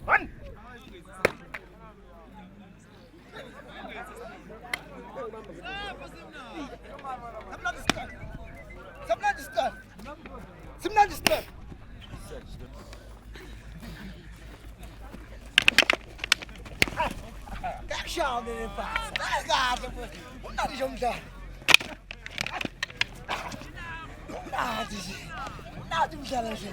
Run! Các sao này phải gà rồi, không nào đi dùng giờ. Không nào thì gì, không nào chúng ta là gì.